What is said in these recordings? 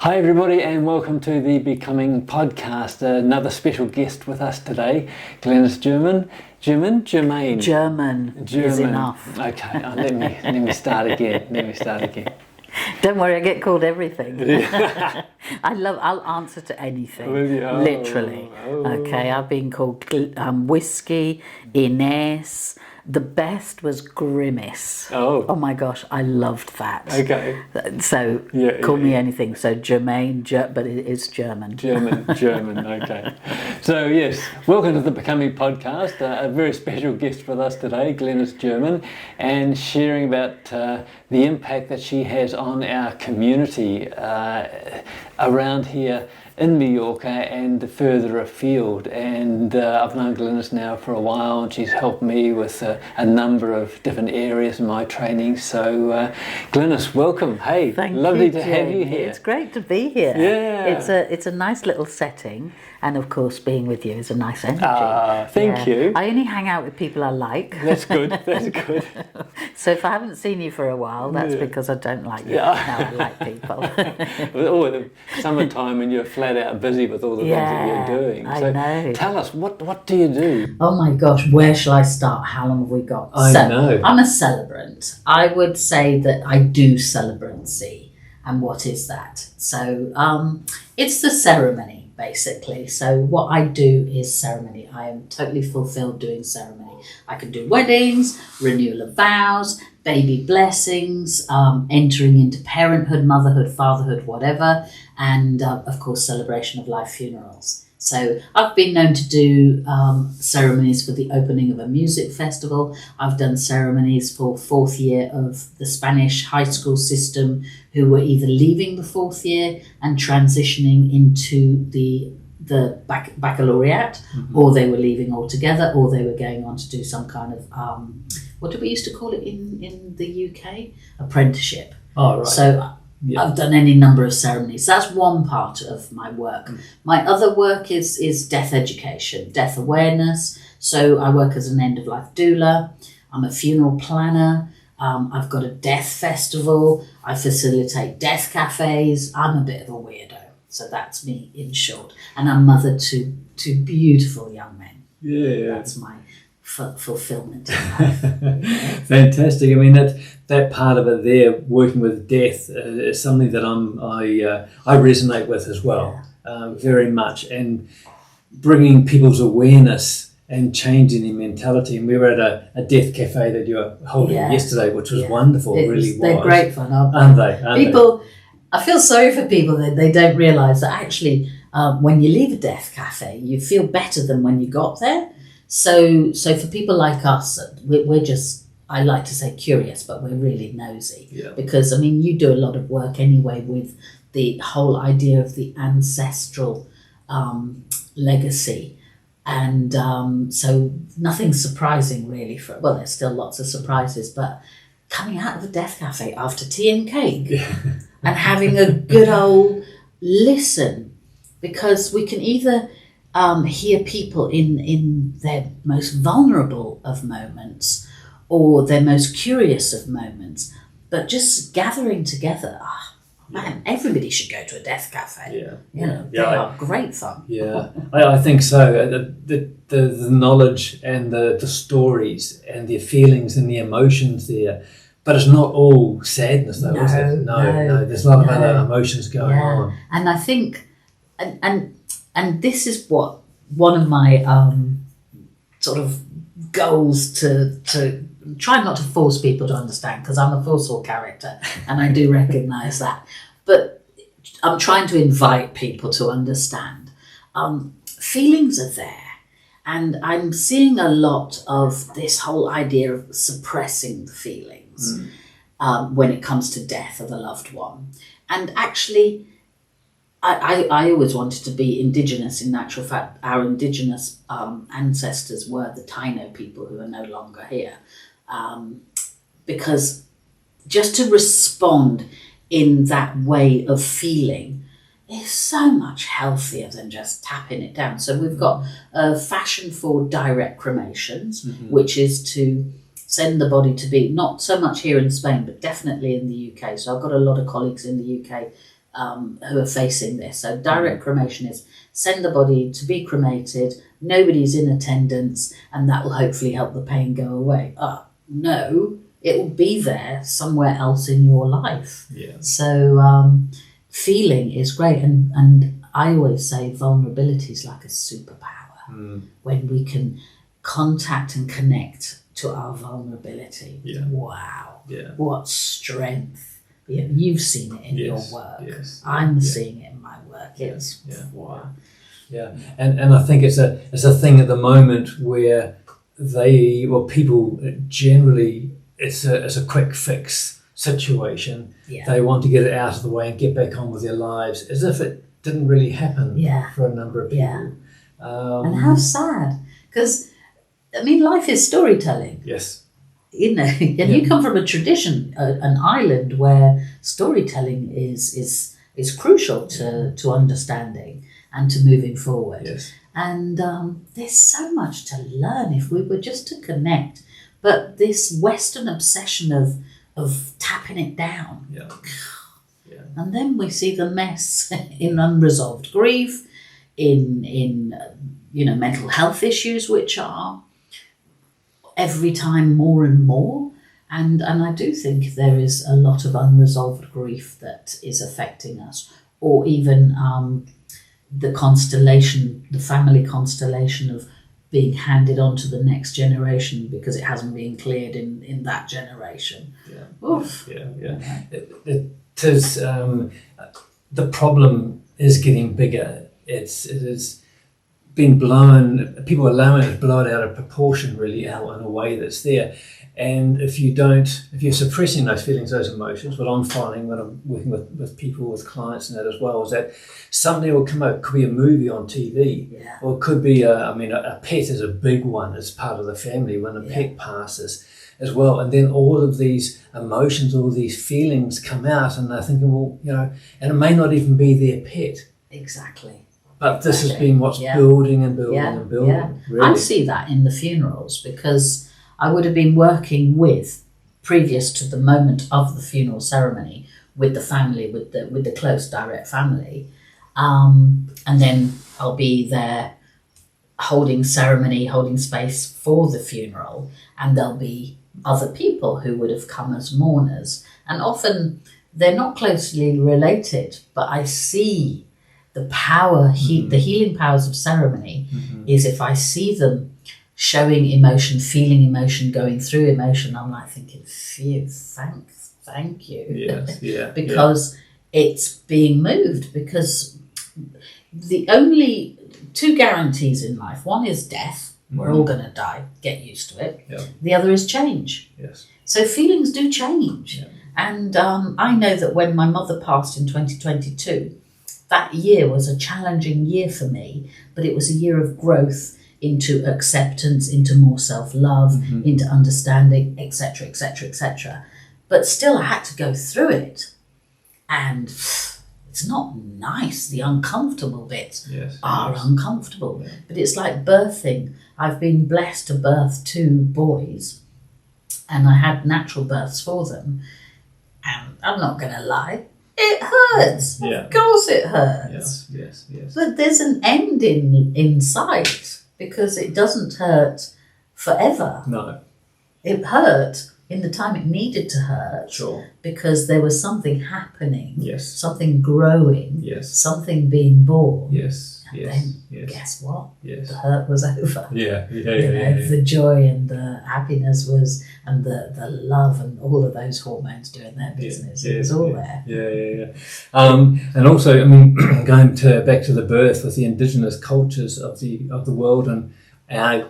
Hi everybody and welcome to the Becoming podcast. Another special guest with us today, Glynis German. German is enough. Okay, let me start again. Don't worry, I get called everything. I'll answer to anything. Literally. Okay, I've been called Whiskey, Inez. The best was Grimace. Oh my gosh, I loved that. Okay. So call me anything. So Germaine, but it is German. German. Okay. So yes, welcome to the Becoming podcast. A very special guest with us today, Glynis German, and sharing about the impact that she has on our community around here in Mallorca and further afield. And I've known Glynis now for a while, and she's helped me with a number of different areas in my training. So Glynis, welcome. Hey, lovely to have you here. It's great to be here. Yeah. It's a nice little setting, and of course being with you is a nice energy. Thank you. I only hang out with people I like. That's good. So if I haven't seen you for a while, that's because I don't like you. Yeah. Now I like people. The summertime and you're flat out busy with all the things that you're doing. I So know. tell us, what do you do? Oh my gosh, where shall I start? How long have we got? I know. I'm a celebrant. I would say that I do celebrancy. And what is that? So it's the ceremony, basically. So what I do is ceremony. I am totally fulfilled doing ceremony. I can do weddings, renewal of vows, baby blessings, entering into parenthood, motherhood, fatherhood, whatever, and of course celebration of life funerals. So I've been known to do ceremonies for the opening of a music festival. I've done ceremonies for fourth year of the Spanish high school system who were either leaving the fourth year and transitioning into the baccalaureate, or they were leaving altogether, or they were going on to do some kind of, what do we used to call it in the UK? Apprenticeship. Oh, right. So I've done any number of ceremonies. That's one part of my work. My other work is death education, death awareness. So I work as an end-of-life doula. I'm a funeral planner. I've got a death festival. I facilitate death cafes. I'm a bit of a weirdo. So that's me in short. And I'm mother to two beautiful young men. Yeah. That's my fulfillment in life. Fantastic. I mean, that part of it there, working with death, is something that I resonate with as well, very much, and bringing people's awareness and changing their mentality. And we were at a death cafe that you were holding yesterday, which was wonderful. They're great fun, aren't they? People, I feel sorry for people that they don't realise that actually when you leave a death cafe, you feel better than when you got there. So for people like us, we're just, I like to say curious, but we're really nosy. Yeah. Because, I mean, you do a lot of work anyway with the whole idea of the ancestral legacy. And so nothing surprising really. Well, there's still lots of surprises, but coming out of a death cafe after tea and cake and having a good old listen, because we can either hear people in their most vulnerable of moments or their most curious of moments, but just gathering together, man, everybody should go to a death cafe. They are great fun. I think so. The knowledge and the stories and the feelings and the emotions there, but it's not all sadness though, is it? No, there's a lot of other emotions going on. And I think and this is what one of my sort of goals to try not to force people to understand, because I'm a forceful character and I do recognise that. But I'm trying to invite people to understand. Feelings are there. And I'm seeing a lot of this whole idea of suppressing the feelings when it comes to death of a loved one. And actually, I always wanted to be Indigenous. In actual fact, our Indigenous ancestors were the Taino people who are no longer here. Because just to respond in that way of feeling is so much healthier than just tapping it down. So we've got a fashion for direct cremations, which is to send the body to be, not so much here in Spain, but definitely in the UK. So I've got a lot of colleagues in the UK who are facing this. So direct cremation is send the body to be cremated, nobody's in attendance, and that will hopefully help the pain go away. No, it will be there somewhere else in your life. Yeah. So feeling is great, and I always say vulnerability is like a superpower. When we can contact and connect to our vulnerability. Yeah. Wow. Yeah. What strength. You've seen it in your work. Yes. I'm seeing it in my work. It's wow. Yeah. And I think it's a thing at the moment where people generally, it's a quick fix situation. Yeah. They want to get it out of the way and get back on with their lives, as if it didn't really happen for a number of people. Yeah. And how sad, because life is storytelling. Yes. And you come from a tradition, an island where storytelling is crucial to understanding and to moving forward. Yes. And there's so much to learn if we were just to connect. But this Western obsession of tapping it down. Yeah. Yeah. And then we see the mess in unresolved grief, in mental health issues, which are every time more and more. And I do think there is a lot of unresolved grief that is affecting us, or even the family constellation of being handed on to the next generation because it hasn't been cleared in that generation. Yeah. Oof. Yeah. It is, the problem is getting bigger. It is been blown, people are allowing it to blow it out of proportion really in a way that's there. And if you're suppressing those feelings, those emotions, what I'm finding when I'm working with people, with clients and that as well, is that something will come out. It could be a movie on TV, or it could be a pet is a big one as part of the family when a pet passes as well. And then all of these emotions, all these feelings come out, and they're thinking, and it may not even be their pet. Exactly. But this has been what's building and building and building. Yeah. Really. I see that in the funerals, because I would have been working previous to the moment of the funeral ceremony, with the family, with the close direct family, and then I'll be there holding ceremony, holding space for the funeral, and there'll be other people who would have come as mourners, and often they're not closely related, but I see the power, the healing powers of ceremony is if I see them showing emotion, feeling emotion, going through emotion, I'm like thinking, phew, thank you. Yes, yeah. Because it's being moved, because the only two guarantees in life, one is death, we're all going to die, get used to it. Yeah. The other is change. Yes. So feelings do change. Yeah. And I know that when my mother passed in 2022, that year was a challenging year for me, but it was a year of growth into acceptance, into more self-love, into understanding, etc., etc., etc. But still, I had to go through it. And it's not nice. The uncomfortable bits are uncomfortable. Yeah. But it's like birthing. I've been blessed to birth 2 boys, and I had natural births for them. And I'm not going to lie, it hurts. Yeah. Of course it hurts. Yes. But there's an end in sight, because it doesn't hurt forever. No. It hurt in the time it needed to hurt. Sure. Because there was something happening. Yes. Something growing. Yes. Something being born. Yes. And then guess what? Yes. The hurt was over. Yeah. The joy and the happiness was, and the love and all of those hormones doing their business. It was all there. Yeah. And also, going back to the birth with the indigenous cultures of the world, and our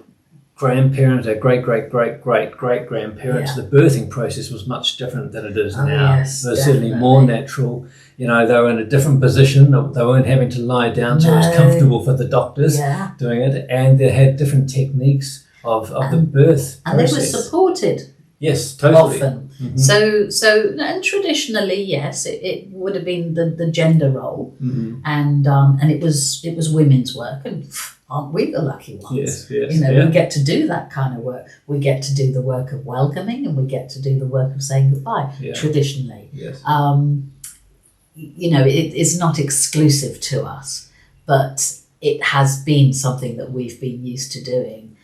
grandparents, our great grandparents, the birthing process was much different than it is now. Yes, it was certainly more natural. They were in a different position. They weren't having to lie down, so it was comfortable for the doctors doing it, and they had different techniques of the birth process. And they were supported. Yes, totally. Often. Mm-hmm. So, and traditionally, yes, it would have been the gender role, and it was women's work, and aren't we the lucky ones? Yes. We get to do that kind of work. We get to do the work of welcoming, and we get to do the work of saying goodbye. Traditionally, yes. it is not exclusive to us, but it has been something that we've been used to doing.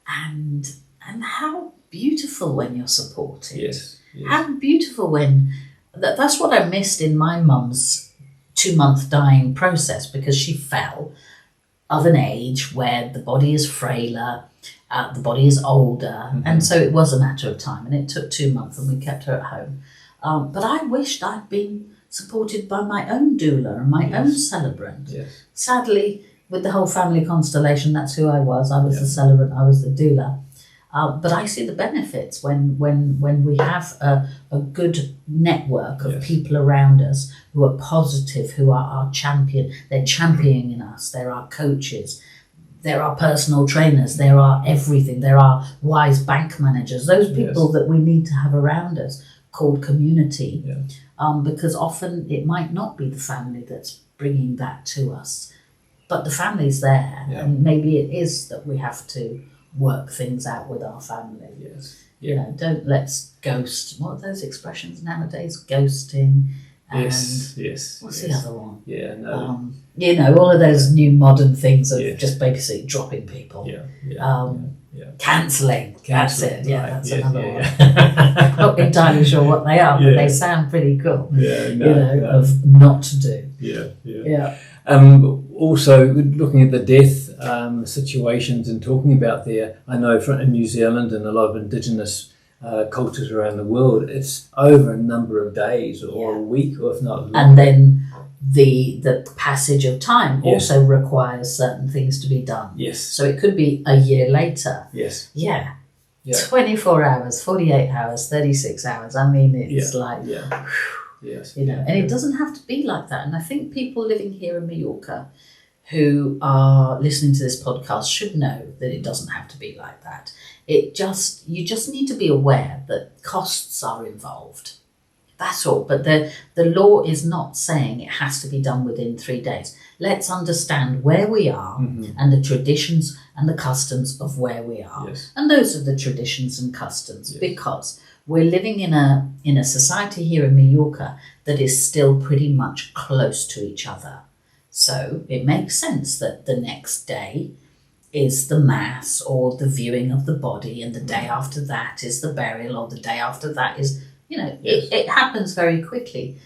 And how beautiful when you're supported. Yes. How beautiful when... That's what I missed in my mum's 2-month dying process, because she fell of an age where the body is frailer, the body is older, and so it was a matter of time, and it took 2 months, and we kept her at home. But I wished I'd been supported by my own doula and my own celebrant. Yes. Sadly, with the whole family constellation, that's who I was. I was the celebrant, I was the doula. But I see the benefits when we have a good network of people around us who are positive, who are our champion. They're championing us. They're our coaches. They're our personal trainers. They're our everything. They're our wise bank managers. Those people that we need to have around us, called community. Because often it might not be the family that's bringing that to us, but the family's there, and maybe it is that we have to work things out with our family. Don't let's ghost. What are those expressions nowadays? Ghosting. And what's the other one? All of those new modern things of just basically dropping people. Cancelling. That's it. That's another one. Not entirely sure what they are, but they sound pretty cool. Of not to do. Also, looking at the death situations and talking about I know in New Zealand and a lot of Indigenous cultures around the world, it's over a number of days or a week, or if not longer. And then the passage of time also requires certain things to be done. So it could be a year later. 24 hours, 48 hours, 36 hours. I mean, it's and it doesn't have to be like that. And I think people living here in Mallorca who are listening to this podcast should know that it doesn't have to be like that. You just need to be aware that costs are involved. That's all. But the law is not saying it has to be done within 3 days. Let's understand where we are and the traditions and the customs of where we are. And those are the traditions and customs because we're living in a society here in Mallorca that is still pretty much close to each other. So it makes sense that the next day is the mass or the viewing of the body, and the day after that is the burial, or the day after that is, it happens very quickly.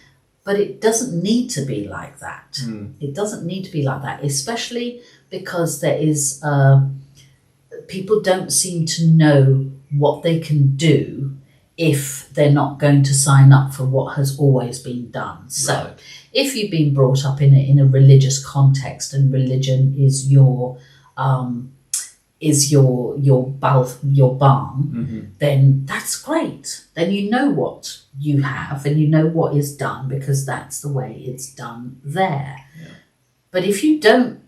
But it doesn't need to be like that. It doesn't need to be like that, especially because there is, people don't seem to know what they can do if they're not going to sign up for what has always been done. So if you've been brought up in a religious context and religion is your balm, then that's great. Then you know what you have and you know what is done because that's the way it's done there. But if you don't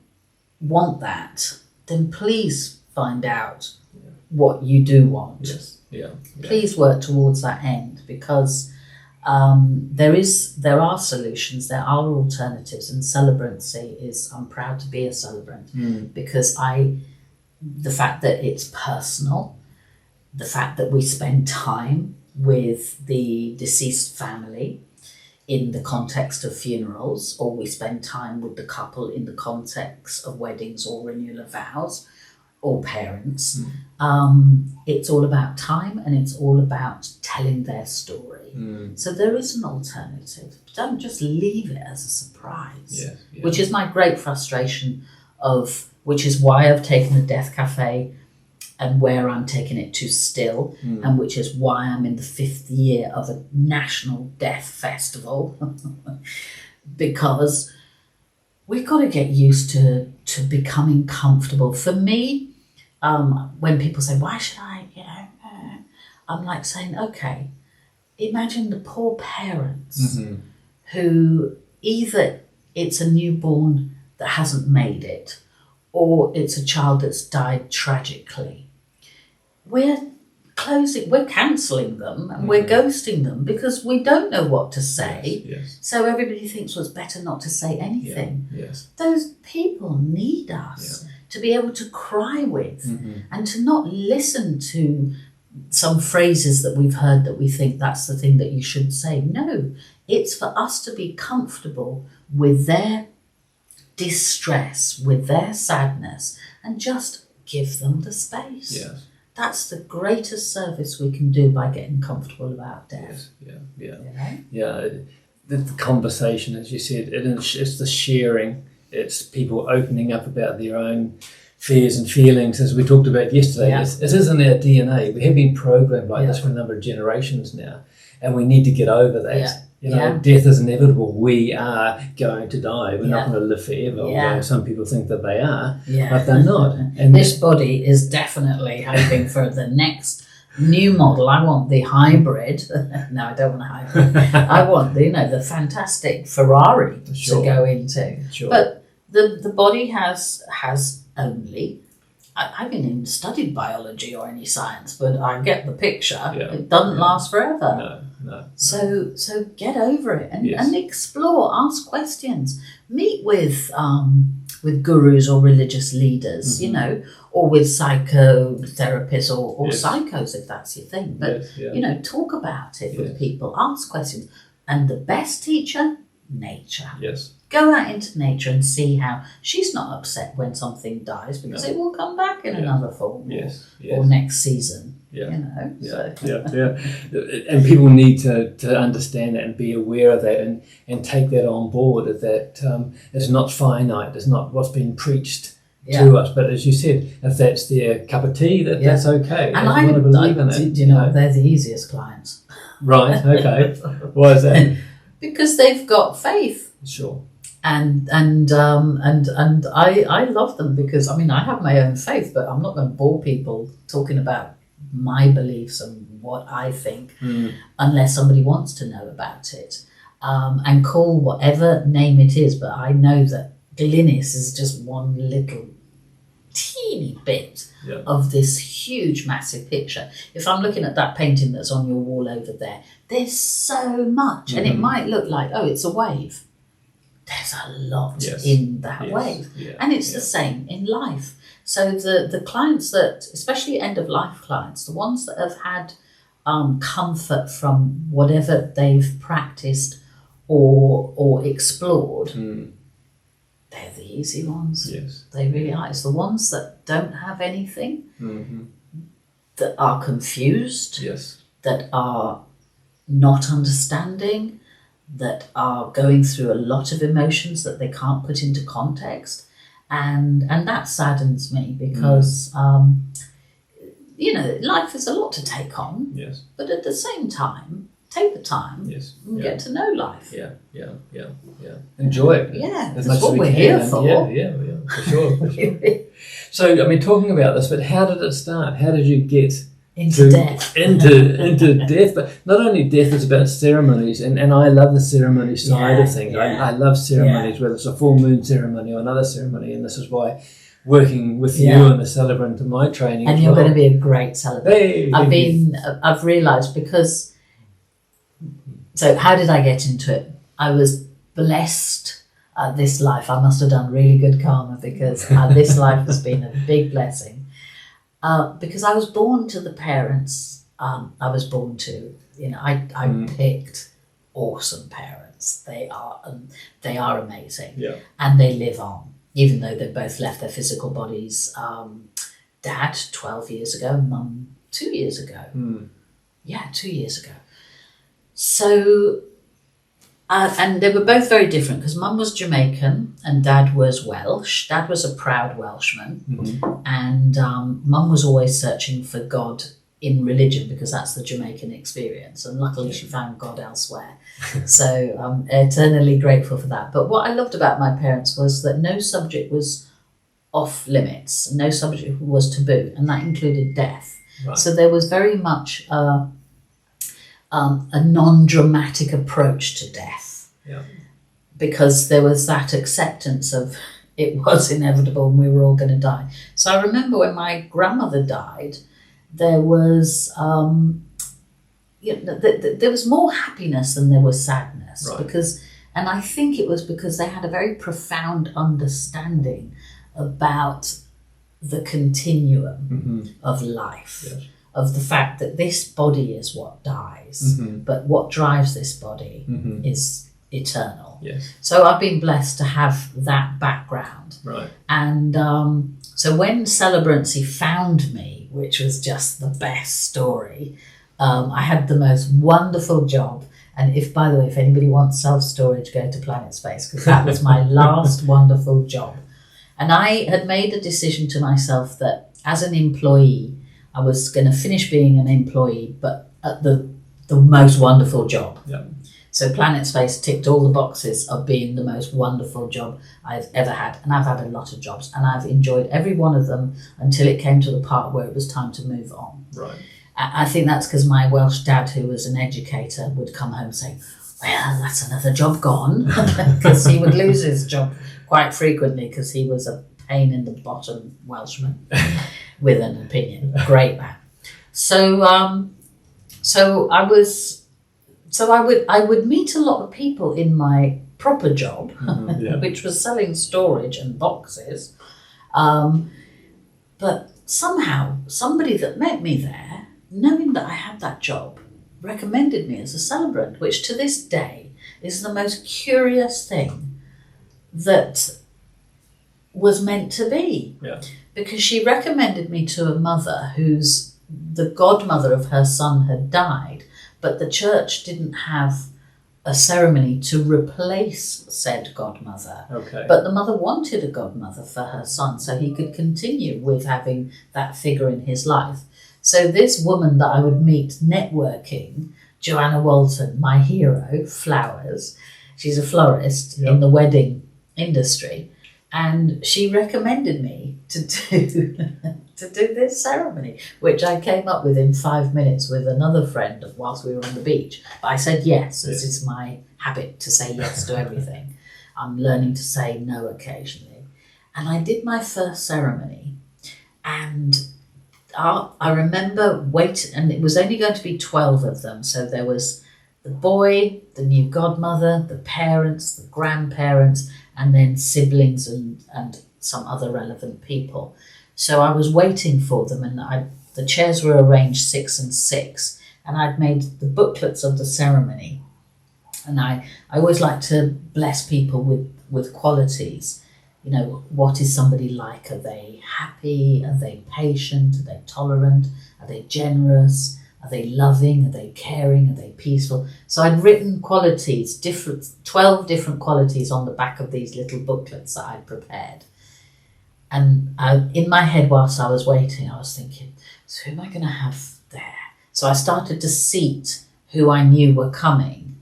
want that, then please find out what you do want. Please work towards that end, because there are solutions, there are alternatives, and celebrancy is, I'm proud to be a celebrant because the fact that it's personal, the fact that we spend time with the deceased family in the context of funerals, or we spend time with the couple in the context of weddings or renewal of vows, or parents. It's all about time, and it's all about telling their story. So there is an alternative. Don't just leave it as a surprise, which is my great frustration which is why I've taken the Death Cafe and where I'm taking it to still, and which is why I'm in the 5th year of a national death festival, because we've got to get used to becoming comfortable. For me, when people say, why should I, I'm like saying, okay, imagine the poor parents who either it's a newborn that hasn't made it, or it's a child that's died tragically. We're cancelling them and we're ghosting them because we don't know what to say. So everybody thinks, well, it's better not to say anything. Those people need us to be able to cry with and to not listen to some phrases that we've heard that we think that's the thing that you should say. No, it's for us to be comfortable with their distress, with their sadness, and just give them the space. Yes. That's the greatest service we can do by getting comfortable about death. Yes. Yeah. You know? Yeah. The conversation, as you said, it's the sharing. It's people opening up about their own fears and feelings, as we talked about yesterday. Yeah. It is in our DNA. We have been programmed like this for a number of generations now, and we need to get over that. Yeah. You know, death is inevitable. We are going to die. We're not Yeah. going to live forever. Yeah. Although some people think that they are, Yeah. but they're not. And This body is definitely hoping for the next new model. I want the hybrid. No, I don't want a hybrid. I want the fantastic Ferrari Sure. to go into. Sure. But the body has only. I haven't even studied biology or any science, but I get the picture. Yeah. It doesn't last forever. No. So get over it and, Yes. and explore, ask questions, meet with gurus or religious leaders, Mm-hmm. or with psychotherapists or Yes. psychos if that's your thing. But Yes, yeah. talk about it with Yes. people, ask questions. And the best teacher, nature. Yes. Go out into nature and see how she's not upset when something dies because it will come back in Yeah. another form Yes. or next season. Yeah. So. Yeah. And people need to understand that and be aware of that and take that on board, that it's not finite, it's not what's been preached to us. But as you said, if that's their cup of tea, that's okay. And I want to believe in it. Do you know, they're the easiest clients. Right, okay. Why is that? Because they've got faith. Sure. And I love them because I have my own faith, but I'm not going to bore people talking about my beliefs and what I think unless somebody wants to know about it, and call whatever name it is. But I know that Glynis is just one little teeny bit of this huge massive picture. If I'm looking at that painting that's on your wall over there, there's so much, and it might look like, oh, it's a wave. There's a lot in that wave. Yeah. And it's the same in life. So the clients that, especially end-of-life clients, the ones that have had comfort from whatever they've practiced or explored, they're the easy ones. Yes. They really are. It's the ones that don't have anything, that are confused, that are not understanding, that are going through a lot of emotions that they can't put into context, and that saddens me because life is a lot to take on. Yes. But at the same time, take the time and get to know life. Yeah. Enjoy it. Yeah, as that's much as what we we're can. here And for. Yeah, for sure. So, talking about this, but how did it start? How did you get into death? into death, but not only death, it's about ceremonies, and I love the ceremony side of things. I love ceremonies, whether it's a full moon ceremony or another ceremony, and this is why working with you and the celebrant in my training. And you're going to be a great celebrant. I've realised because. So how did I get into it? I was blessed. This life, I must have done really good karma because this life has been a big blessing. Because I was born to the parents I was born to. I picked awesome parents. They are amazing, and they live on, even though they both left their physical bodies. Dad 12 years ago, Mum 2 years ago. 2 years ago. So. And they were both very different because Mum was Jamaican and Dad was Welsh. Dad was a proud Welshman, and Mum was always searching for God in religion because that's the Jamaican experience. And luckily she found God elsewhere. So I'm eternally grateful for that. But what I loved about my parents was that no subject was off limits. No subject was taboo, and that included death. Right. So there was very much a non-dramatic approach to death, because there was that acceptance of it was inevitable and we were all going to die. So I remember when my grandmother died, there was there was more happiness than there was sadness, and I think it was because they had a very profound understanding about the continuum of life. of the fact that this body is what dies, but what drives this body is eternal. Yes. So I've been blessed to have that background. Right. And so when Celebrancy found me, which was just the best story, I had the most wonderful job. And by the way, if anybody wants self-storage, go to Planet Space, because that was my last wonderful job. And I had made a decision to myself that as an employee, I was going to finish being an employee, but at the most wonderful job. Yeah. So Planet Space ticked all the boxes of being the most wonderful job I've ever had. And I've had a lot of jobs, and I've enjoyed every one of them until it came to the part where it was time to move on. Right. I think that's because my Welsh dad, who was an educator, would come home and say, well, that's another job gone, because he would lose his job quite frequently because he was a pain in the bottom Welshman with an opinion. A great man. So I would meet a lot of people in my proper job, which was selling storage and boxes. But somehow somebody that met me there, knowing that I had that job, recommended me as a celebrant, which to this day is the most curious thing that was meant to be. Yeah. Because she recommended me to a mother the godmother of her son had died, but the church didn't have a ceremony to replace said godmother. Okay. But the mother wanted a godmother for her son so he could continue with having that figure in his life. So this woman that I would meet networking, Joanna Walton, my hero, flowers, she's a florist in the wedding industry, and she recommended me to do this ceremony, which I came up with in 5 minutes with another friend whilst we were on the beach. But I said yes, as it's my habit to say yes to everything. I'm learning to say no occasionally. And I did my first ceremony, and I remember and it was only going to be 12 of them. So there was the boy, the new godmother, the parents, the grandparents, and then siblings and some other relevant people. So I was waiting for them, and the chairs were arranged 6 and 6, and I'd made the booklets of the ceremony. And I always like to bless people with qualities. You know, what is somebody like? Are they happy? Are they patient? Are they tolerant? Are they generous? Are they loving? Are they caring? Are they peaceful? So I'd written qualities, 12 different qualities on the back of these little booklets that I'd prepared. And in my head, whilst I was waiting, I was thinking, so who am I going to have there? So I started to seat who I knew were coming.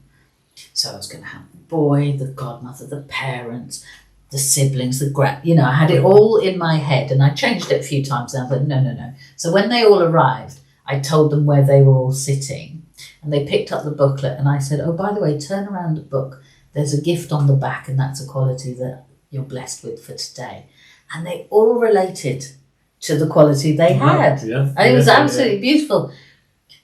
So I was going to have the boy, the godmother, the parents, the siblings, I had it all in my head, and I changed it a few times. And I thought, no. So when they all arrived, I told them where they were all sitting, and they picked up the booklet, and I said, oh, by the way, turn around the book. There's a gift on the back, and that's a quality that you're blessed with for today. And they all related to the quality they had. Yeah. And it was absolutely beautiful.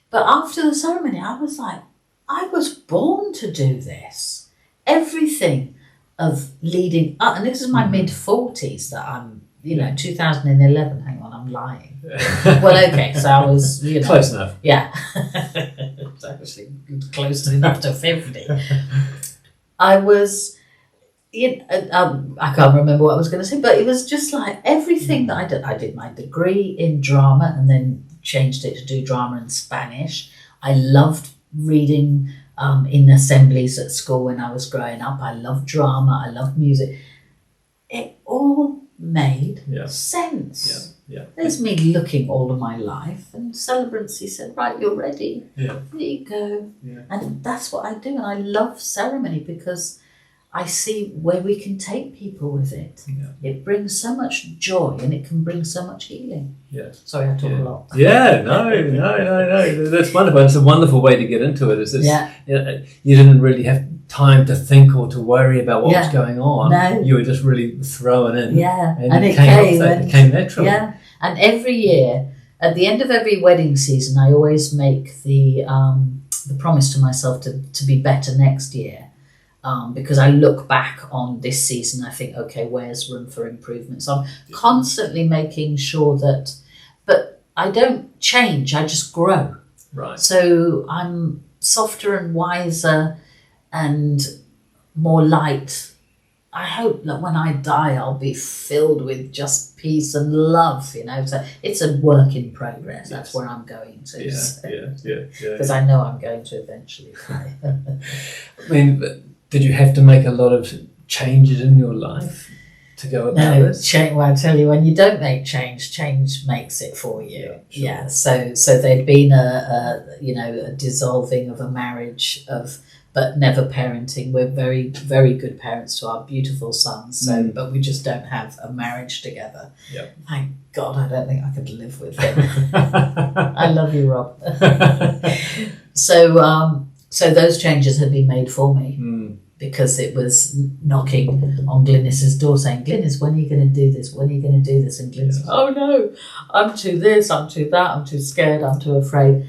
But after the ceremony, I was like, I was born to do this. Everything of leading up, and this is my mid-40s that I'm, 2011, hang on, I'm lying. Well, okay, so I was, Close enough. Yeah. It's actually close enough to 50. I was, I can't remember what I was going to say, but it was just like everything that I did. I did my degree in drama and then changed it to do drama in Spanish. I loved reading in assemblies at school when I was growing up. I loved drama. I loved music. It all made sense. Yeah. There's me looking all of my life, and Celebrancy said, right, you're ready. Yeah. There you go. Yeah. And that's what I do. And I love ceremony because I see where we can take people with it. Yeah. It brings so much joy, and it can bring so much healing. Yeah. Sorry, I talk a lot. Yeah, no. That's wonderful. It's a wonderful way to get into it. You didn't really have time to think or to worry about what was going on. No. You were just really thrown in. Yeah. And it came naturally. Yeah. And every year, at the end of every wedding season, I always make the promise to myself to be better next year. Because I look back on this season, I think, okay, where's room for improvement? So I'm constantly making sure that, but I don't change, I just grow. Right. So I'm softer and wiser and more light. I hope that when I die, I'll be filled with just peace and love, you know. So it's a work in progress. That's where I'm going to. Yeah. Because I know I'm going to eventually. I mean, did you have to make a lot of changes in your life to go about this? Well, I tell you, when you don't make change, change makes it for you. Yeah, sure. Yeah. So there'd been a dissolving of a marriage but never parenting. We're very, very good parents to our beautiful sons. So, but we just don't have a marriage together. Yeah. Thank God, I don't think I could live with him. I love you, Rob. So those changes had been made for me. Because it was knocking on Glynis's door saying, Glynis, when are you going to do this? When are you going to do this? And Glynis, oh no, I'm too this, I'm too that, I'm too scared, I'm too afraid.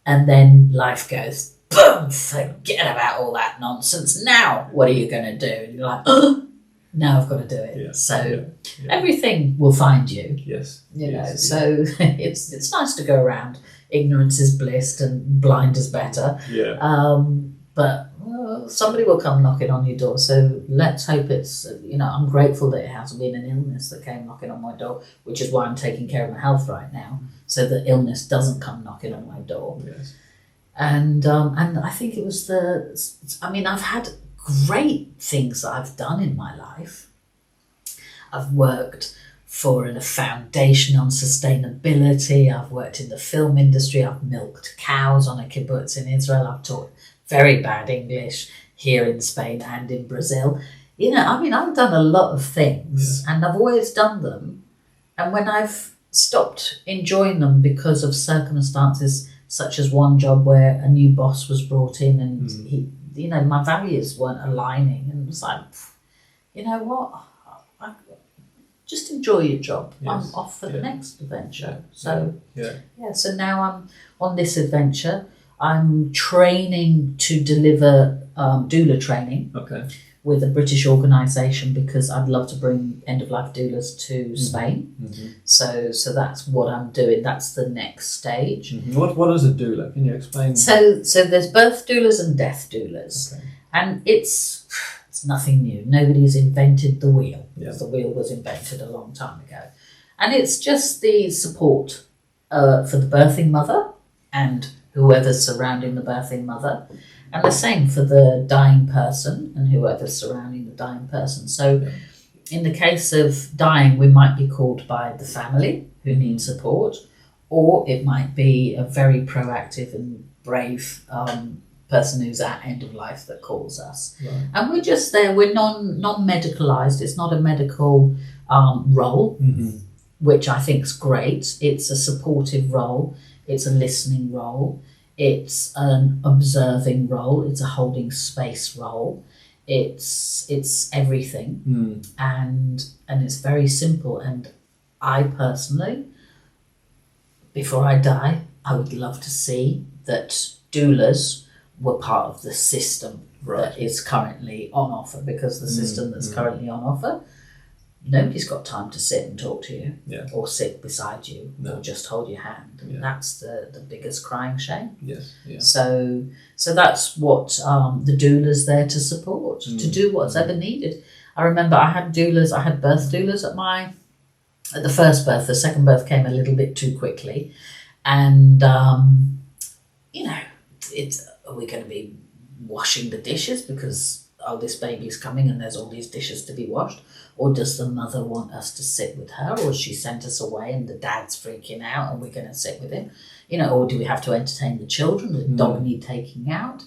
And then life goes, boom, forget about all that nonsense. Now, what are you going to do? And you're like, oh, now I've got to do it. Yeah. So everything will find you. Yes. You know, so it's nice to go around. Ignorance is bliss and blind is better. Yeah. But somebody will come knocking on your door. So let's hope it's, I'm grateful that it hasn't been an illness that came knocking on my door, which is why I'm taking care of my health right now, so that illness doesn't come knocking on my door. Yes. And I think it was I've had great things that I've done in my life. I've worked for a foundation on sustainability. I've worked in the film industry. I've milked cows on a kibbutz in Israel. I've taught very bad English here in Spain and in Brazil. I've done a lot of things and I've always done them. And when I've stopped enjoying them because of circumstances such as one job where a new boss was brought in and my values weren't aligning, and it was like, you know what? Just enjoy your job. Yes. I'm off for the next adventure. So now I'm on this adventure. I'm training to deliver doula training with a British organisation because I'd love to bring end-of-life doulas to Spain. Mm-hmm. So that's what I'm doing. That's the next stage. Mm-hmm. What is a doula? Can you explain? So there's birth doulas and death doulas. And it's nothing new. Nobody's invented the wheel. Yeah. The wheel was invented a long time ago. And it's just the support for the birthing mother and whoever's surrounding the birthing mother, and the same for the dying person and whoever's surrounding the dying person. So in the case of dying, we might be called by the family who need support, or it might be a very proactive and brave person who's at end of life that calls us. Right. And we're just there. We're non-medicalized. It's not a medical role, which I think is great. It's a supportive role. It's a listening role. It's an observing role. It's a holding space role. It's everything, and it's very simple. And I personally, before I die, I would love to see that doulas were part of the system that is currently on offer, because the system that's currently on offer, nobody's got time to sit and talk to you or sit beside you or just hold your hand. Yeah. That's the biggest crying shame. Yes. Yeah. So that's what the doula's there to support, to do what's ever needed. I remember I had birth doulas at the first birth. The second birth came a little bit too quickly. And, are we going to be washing the dishes because this baby's coming and there's all these dishes to be washed? Or does the mother want us to sit with her, or she sent us away and the dad's freaking out and we're going to sit with him? Or do we have to entertain the children? Does the dog need taking out?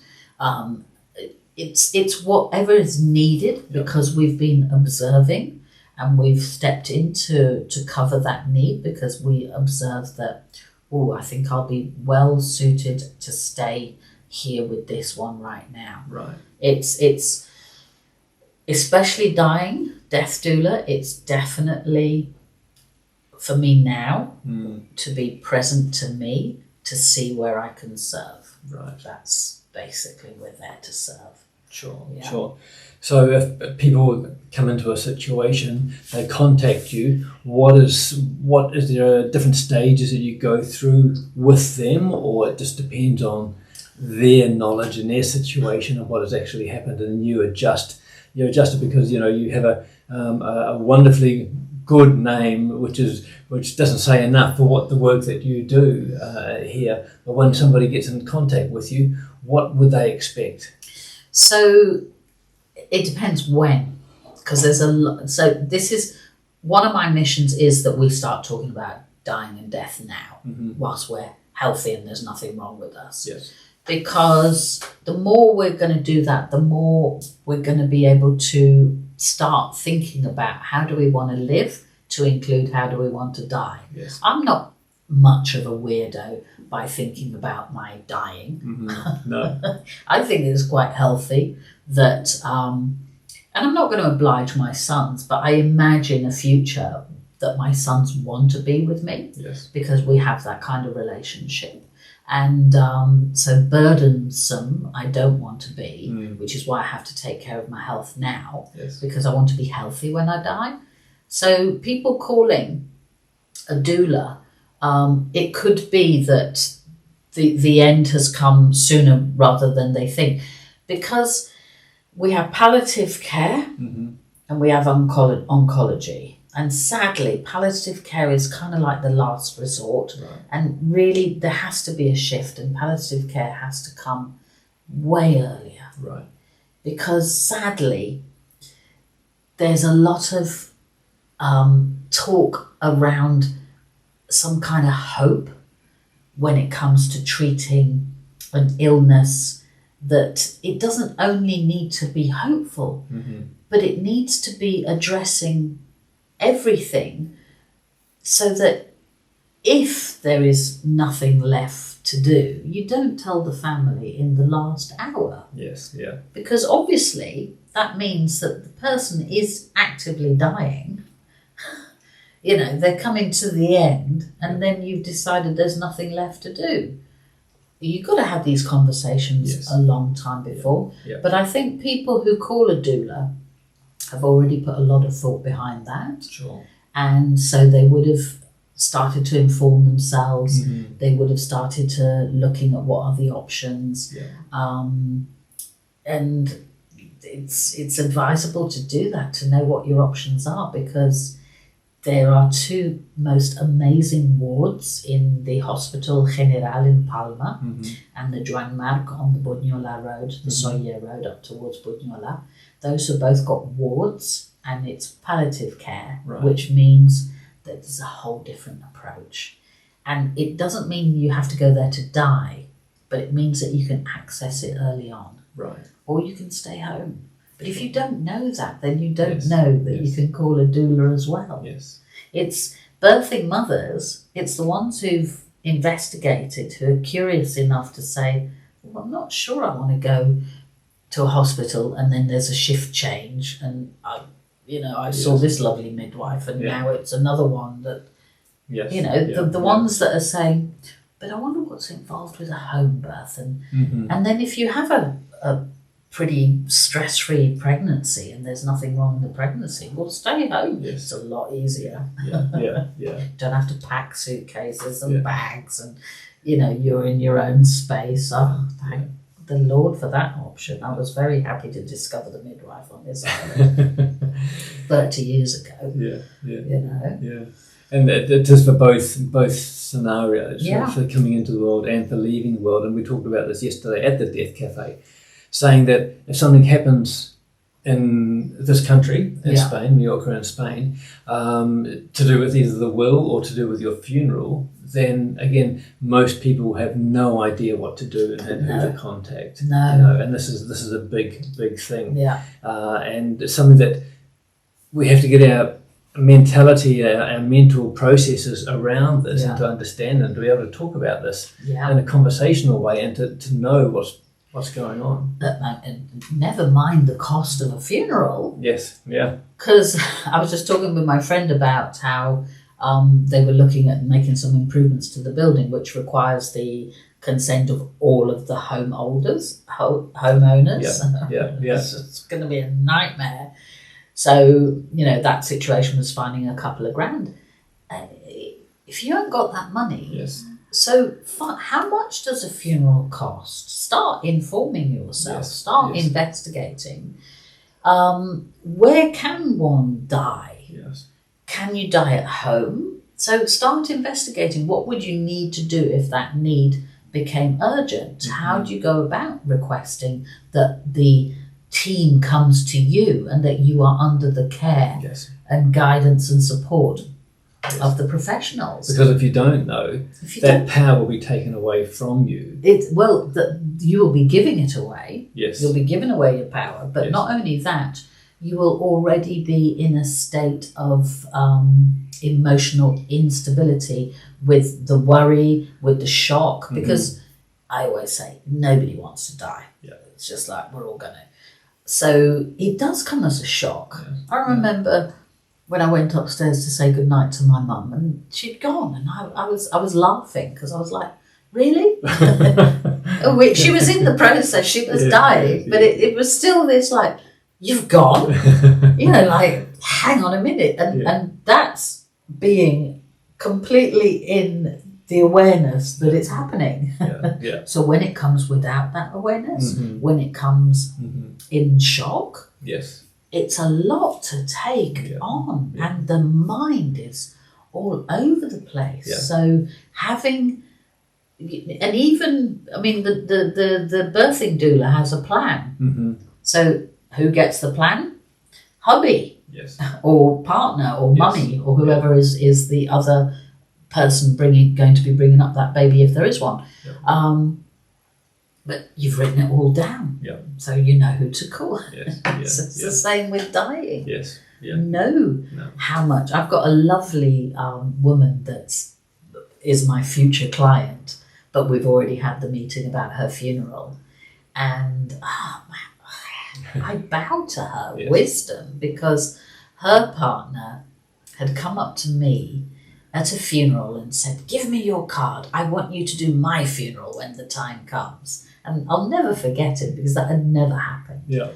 It's whatever is needed, because we've been observing and we've stepped in to cover that need, because we observe that, I think I'll be well suited to stay here with this one right now. Right. It's especially dying, death doula, it's definitely, for me now, to be present to me, to see where I can serve. Right. That's basically, we're there to serve. Sure, Yeah. sure. So if people come into a situation, they contact you, what is there different stages that you go through with them, or it just depends on their knowledge and their situation and what has actually happened, and you adjust it because you have a wonderfully good name, which doesn't say enough for what the work that you do here. But when somebody gets in contact with you, what would they expect? So it depends when, because there's a lot. So this is one of my missions, is that we start talking about dying and death now, whilst we're healthy and there's nothing wrong with us. Yes. Because the more we're going to do that, the more we're going to be able to start thinking about how do we want to live, to include how do we want to die. Yes. I'm not much of a weirdo by thinking about my dying. No. I think it's quite healthy that, and I'm not going to oblige my sons, but I imagine a future that my sons want to be with me. Yes. Because we have that kind of relationship. And so burdensome I don't want to be, which is why I have to take care of my health now, Yes. because I want to be healthy when I die. So people calling a doula, it could be that the end has come sooner rather than they think, because we have palliative care and we have oncology. And sadly, palliative care is kind of like the last resort. Right. And really, there has to be a shift, and palliative care has to come way earlier. Right. Because sadly, there's a lot of talk around some kind of hope when it comes to treating an illness, that it doesn't only need to be hopeful, but it needs to be addressing everything, so that if there is nothing left to do, you don't tell the family in the last hour. Yes. Yeah. Because obviously that means that the person is actively dying. They're coming to the end, and then you've decided there's nothing left to do. You've got to have these conversations a long time before. Yeah. But I think people who call a doula have already put a lot of thought behind that. Sure. And so they would have started to inform themselves. They would have started to looking at what are the options. Yeah. And it's advisable to do that, to know what your options are, because there are two most amazing wards in the Hospital General in Palma and the Joan Marc on the Bunyola Road, the Soye Road up towards Bunyola. Those have both got wards, and it's palliative care, which means that there's a whole different approach. And it doesn't mean you have to go there to die, but it means that you can access it early on. Right. Or you can stay home. But if you don't know that, then you don't know that you can call a doula as well. Yes. It's birthing mothers, it's the ones who've investigated, who are curious enough to say, well, I'm not sure I want to go to a hospital and then there's a shift change, and I saw this lovely midwife and now it's another one that, the ones that are saying, but I wonder what's involved with a home birth. And then if you have a pretty stress-free pregnancy and there's nothing wrong in the pregnancy, well, stay home. Yes. It's a lot easier. Yeah. Don't have to pack suitcases and bags, and you're in your own space. Oh, thank the Lord for that option. I was very happy to discover the midwife on this island 30 years ago. Yeah. And it is for both scenarios, for coming into the world and for leaving the world. And we talked about this yesterday at the Death Cafe, saying that if something happens in this country, in Spain, Mallorca in Spain, to do with either the will or to do with your funeral, then again, most people have no idea what to do and who to contact. And this is a big thing. And it's something that we have to get our mentality, our mental processes around this, and to understand and to be able to talk about this in a conversational way, and to know what's going on. And never mind the cost of a funeral. Yes, yeah. Because I was just talking with my friend about how They were looking at making some improvements to the building, which requires the consent of all of the homeowners. It's going to be a nightmare. So, that situation was finding a couple of grand. If you haven't got that money, yes. So how much does a funeral cost? Start informing yourself. Yes. Start Yes. investigating. Where can one die? Yes. Can you die at home? So start investigating. What would you need to do if that need became urgent? Mm-hmm. How do you go about requesting that the team comes to you and that you are under the care Yes. and guidance and support of the professionals? Because if you don't know, that power will be taken away from you. You will be giving it away. Yes. You'll be giving away your power. But Yes. not only that, you will already be in a state of emotional instability with the worry, with the shock. Because I always say, nobody wants to die. Yeah. It's just like, we're all going to. So it does come as a shock. Yeah. I remember when I went upstairs to say goodnight to my mum, and she'd gone, and I was laughing because I was like, really? She was in the process, she was dying, but it was still this like, you've gone? Like, hang on a minute. And that's being completely in the awareness that it's happening. Yeah. So when it comes without that awareness, when it comes in shock, Yes. it's a lot to take on, and the mind is all over the place. Yeah. So having, and even, the birthing doula has a plan. So who gets the plan? Hubby, Yes. or partner, or mummy, or whoever is the other person going to be bringing up that baby if there is one. Yeah. But you've written it all down, so you know who to call. Yes. It's the same with dying. Yes. Yeah. Know how much. I've got a lovely woman that is my future client, but we've already had the meeting about her funeral, and I bow to her wisdom, because her partner had come up to me at a funeral and said, give me your card, I want you to do my funeral when the time comes. And I'll never forget it, because that had never happened. Yeah.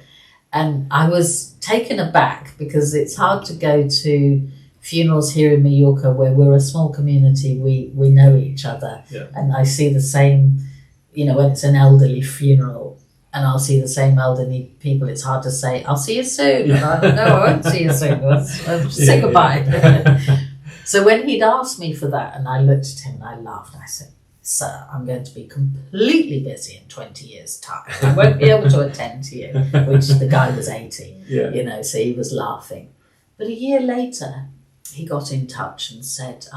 And I was taken aback, because it's hard to go to funerals here in Mallorca where we're a small community, we know each other. Yeah. And I see the same, when it's an elderly funeral, and I'll see the same elderly people, it's hard to say, I'll see you soon. Yeah. And I won't see you soon. Say goodbye. So when he'd asked me for that, and I looked at him and I laughed, and I said, sir, I'm going to be completely busy in 20 years' time. I won't be able to attend to you, which the guy was 80, so he was laughing. But a year later, he got in touch and said,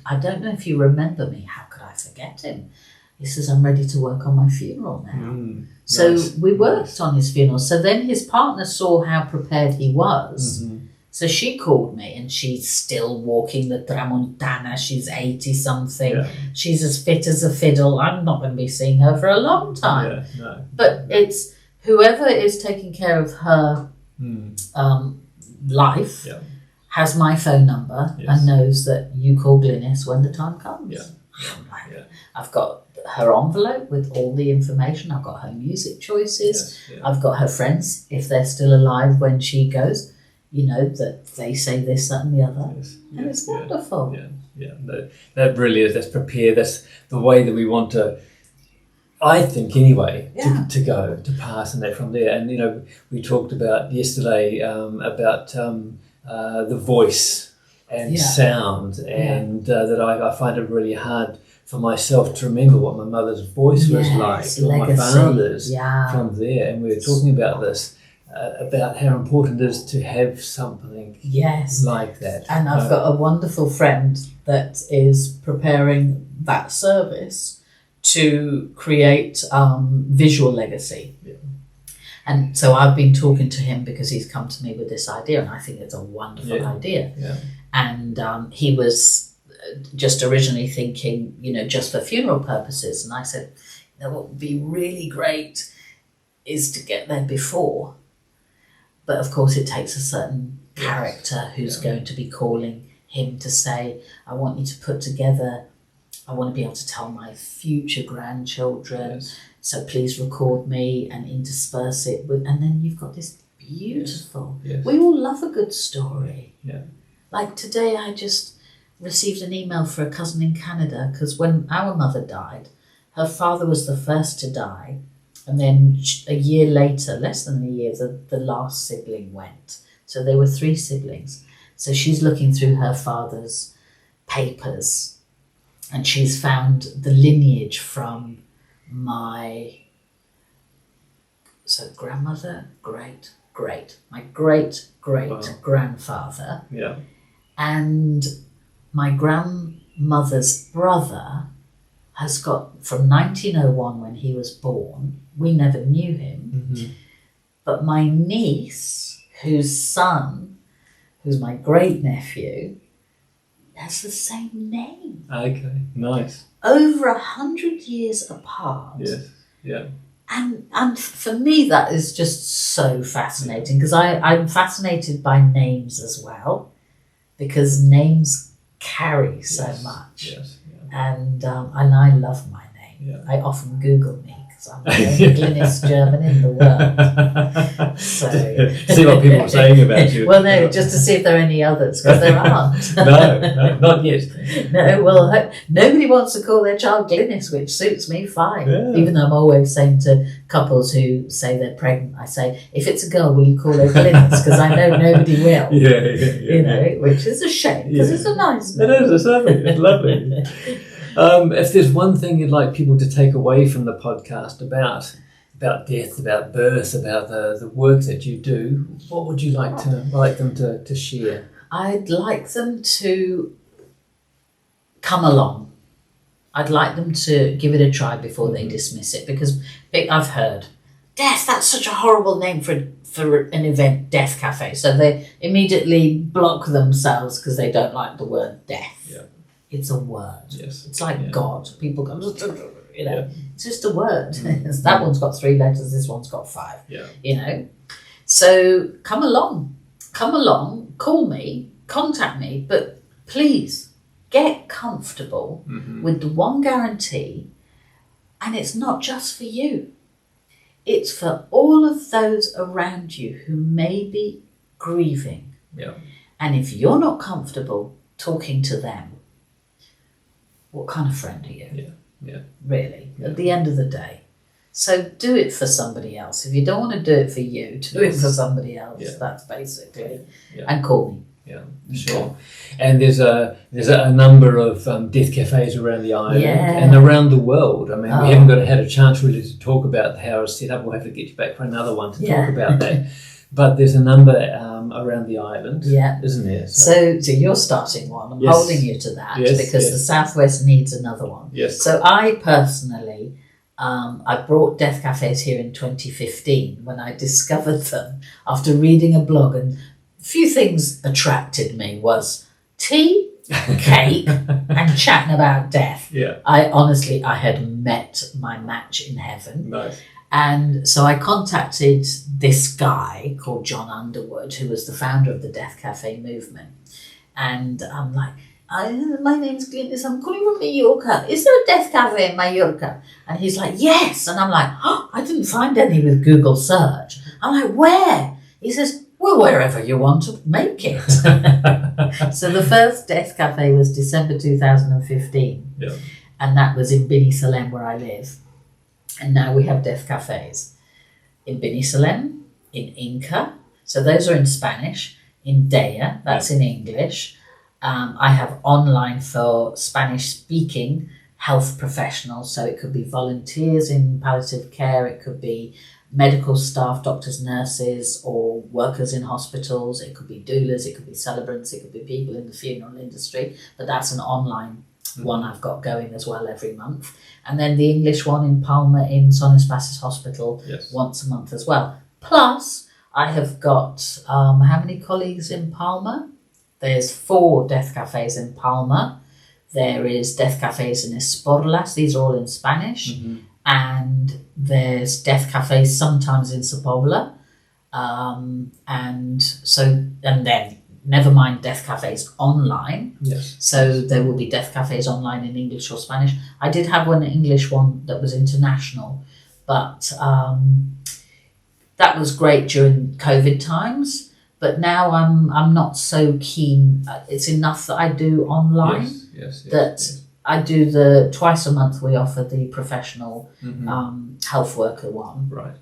I don't know if you remember me, how could I forget him? He says, I'm ready to work on my funeral now. So we worked on his funeral. So then his partner saw how prepared he was. So she called me, and she's still walking the Tramontana. She's 80-something. Yeah. She's as fit as a fiddle. I'm not going to be seeing her for a long time. But it's whoever is taking care of her life has my phone number and knows that you call Glynis when the time comes. I've got her envelope with all the information. I've got her music choices. I've got her friends, if they're still alive when she goes. That they say this, that and the other. And it's wonderful. That really is. That's prepared. That's the way that we want to, I think anyway, to go, to pass and that from there. And, we talked about yesterday about the voice and sound, and that I find it really hard for myself to remember what my mother's voice was like, or my father's from there. And we were talking about this. About how important it is to have something like that. And I've got a wonderful friend that is preparing that service to create visual legacy. And so I've been talking to him because he's come to me with this idea, and I think it's a wonderful idea. And he was just originally thinking, just for funeral purposes. And I said, what would be really great is to get there before. But of course, it takes a certain character who's going to be calling him to say, I want you to put together, I want to be able to tell my future grandchildren, Yes. so please record me and intersperse it with, and then you've got this beautiful, Yes. we all love a good story. Yeah. Like today I just received an email for a cousin in Canada, because when our mother died, her father was the first to die, and then a year later, less than a year, the last sibling went. So there were 3 siblings. So she's looking through her father's papers, and she's found the lineage from my grandmother, my great grandfather, Yeah. and my grandmother's brother has got from 1901 when he was born. We never knew him, Mm-hmm. but my niece, whose son, who's my great nephew, has the same name. Okay. Nice. Over 100 years apart. Yes. Yeah. And for me, that is just so fascinating, because I'm fascinated by names as well, because names carry so Yes. much. Yes. Yeah. And I love my name. Yeah. I often Google me, because I'm the only Glynis German in the world. So See what people are saying about you. Well, no, just to see if there are any others, because there aren't. no, not yet. No, well, nobody wants to call their child Glynis, which suits me fine. Yeah. Even though I'm always saying to couples who say they're pregnant, I say, if it's a girl, will you call her Glynis? Because I know nobody will. Yeah. You know, which is a shame, because it's a nice name. It is. It's lovely. It's lovely. If there's one thing you'd like people to take away from the podcast about death, about birth, about the work that you do, what would you like them to share? I'd like them to come along. I'd like them to give it a try before they dismiss it, because I've heard, death, that's such a horrible name for an event, Death Cafe. So they immediately block themselves because they don't like the word death. Yeah. It's a word. Yes. It's like God. People go, you know, Yeah. it's just a word. That one's got 3 letters, this one's got 5. Yeah. You know? So come along, call me, contact me, but please get comfortable with the one guarantee, and it's not just for you. It's for all of those around you who may be grieving. Yeah. And if you're not comfortable talking to them, what kind of friend are you? Yeah. Yeah. Really, at the end of the day. So do it for somebody else. If you don't want to do it for you, do it for somebody else. Yeah. That's basically. Yeah. And call me. Yeah, sure. And there's a number of death cafes around the island and around the world. I mean, we haven't had a chance really to talk about how it's set up. We'll have to get you back for another one to talk about that. But there's a number around the island, isn't there? So you're starting one. I'm holding you to that because the Southwest needs another one. Yes. So I personally, I brought death cafes here in 2015 when I discovered them after reading a blog, and a few things attracted me was tea, cake, and chatting about death. Yeah. I had met my match in heaven. Nice. And so I contacted this guy called John Underwood, who was the founder of the Death Cafe movement. And I'm like, my name's Glynis, I'm calling from Mallorca. Is there a Death Cafe in Mallorca? And he's like, yes. And I'm like, oh, I didn't find any with Google search. I'm like, where? He says, well, wherever you want to make it. So the first Death Cafe was December 2015. Yeah. And that was in Bini Salem, where I live. And now we have death cafes in Bini Salem, in Inca. So those are in Spanish. In Dea, that's in English. I have online for Spanish-speaking health professionals. So it could be volunteers in palliative care. It could be medical staff, doctors, nurses, or workers in hospitals. It could be doulas. It could be celebrants. It could be people in the funeral industry. But that's an online one I've got going as well every month. And then the English one in Palma in Son Espacios Hospital once a month as well. Plus, I have got, how many colleagues in Palma? There's 4 death cafes in Palma. There is death cafes in Esporlas. These are all in Spanish. Mm-hmm. And there's death cafes sometimes in Sepúlveda. And then never mind deaf cafes online. Yes. So there will be deaf cafes online in English or Spanish. I did have one English one that was international, but that was great during COVID times. But now I'm not so keen. It's enough that I do online. Yes. I do twice a month. We offer the professional health worker one. Right.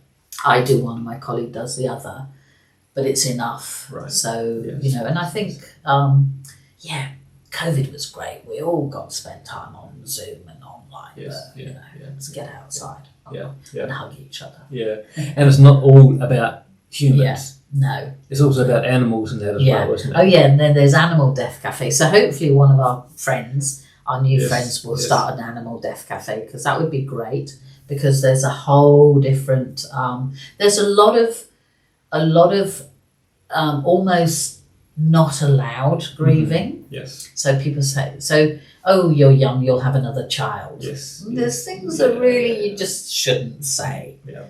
I do one, my colleague does the other, but it's enough. Right. So, and I think, COVID was great. We all got to spend time on Zoom and online. Yes. But, let's get outside and hug each other. Yeah. And it's not all about humans. Yeah. No. It's also about animals and that as well, isn't it? Oh, yeah. And then there's Animal Deaf Cafe. So hopefully one of our friends, our new friends, will start an Animal Deaf Cafe, because that would be great, because there's a whole different, there's a lot of almost not allowed grieving. Yes. So people say, oh, you're young, you'll have another child. Yes. There's things that really you just shouldn't say. Yeah.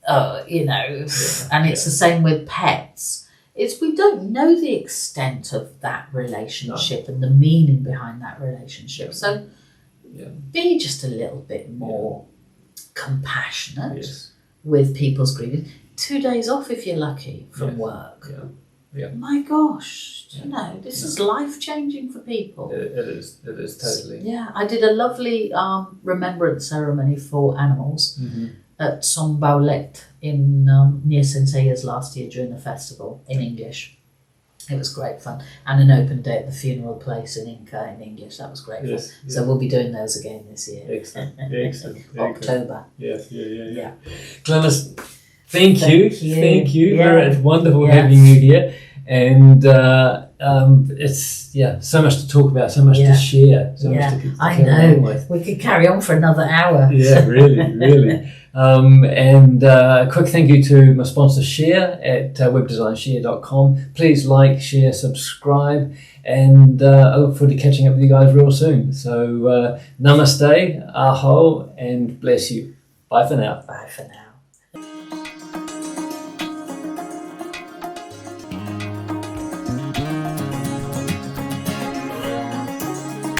And it's the same with pets. We don't know the extent of that relationship and the meaning behind that relationship. So be just a little bit more compassionate with people's grieving. 2 days off if you're lucky from work. Yeah. My gosh, this is life-changing for people. It is totally. Yeah, I did a lovely remembrance ceremony for animals at Sombaulet in near Centellas last year during the festival in English. It was great fun. And an open day at the funeral place in Inca in English. That was great fun. So we'll be doing those again this year. Excellent. October. Yeah. Glynis, thank you. Yeah. It's wonderful having you here. And it's so much to talk about, so much to share, so much to I know. We could carry on for another hour. Yeah, really. And a quick thank you to my sponsor Share at webdesignshare.com. Please like, share, subscribe, and I look forward to catching up with you guys real soon. So namaste, aho, and bless you. Bye for now. Bye for now.